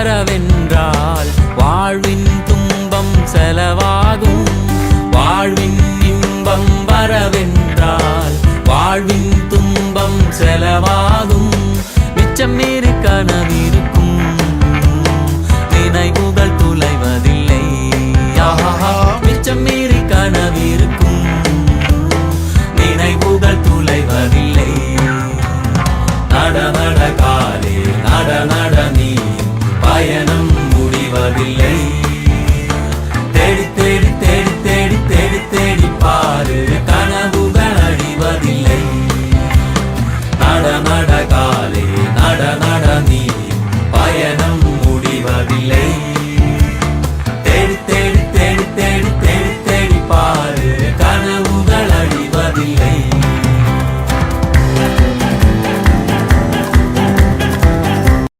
வரவென்றால் வாழ்வின் துன்பம் செலவாகும். வாழ்வின் இன்பம் வரவென்றால் வாழ்வின் துன்பம் செலவாகும். மிச்சம் மீறி கனவிருக்கும் நினைவுகள் துளைவதில்லை. மிச்சம் மீறி கனவிருக்கும் நினைவுகள் துளைவதில்லை. நட நட காலே நட நட நீ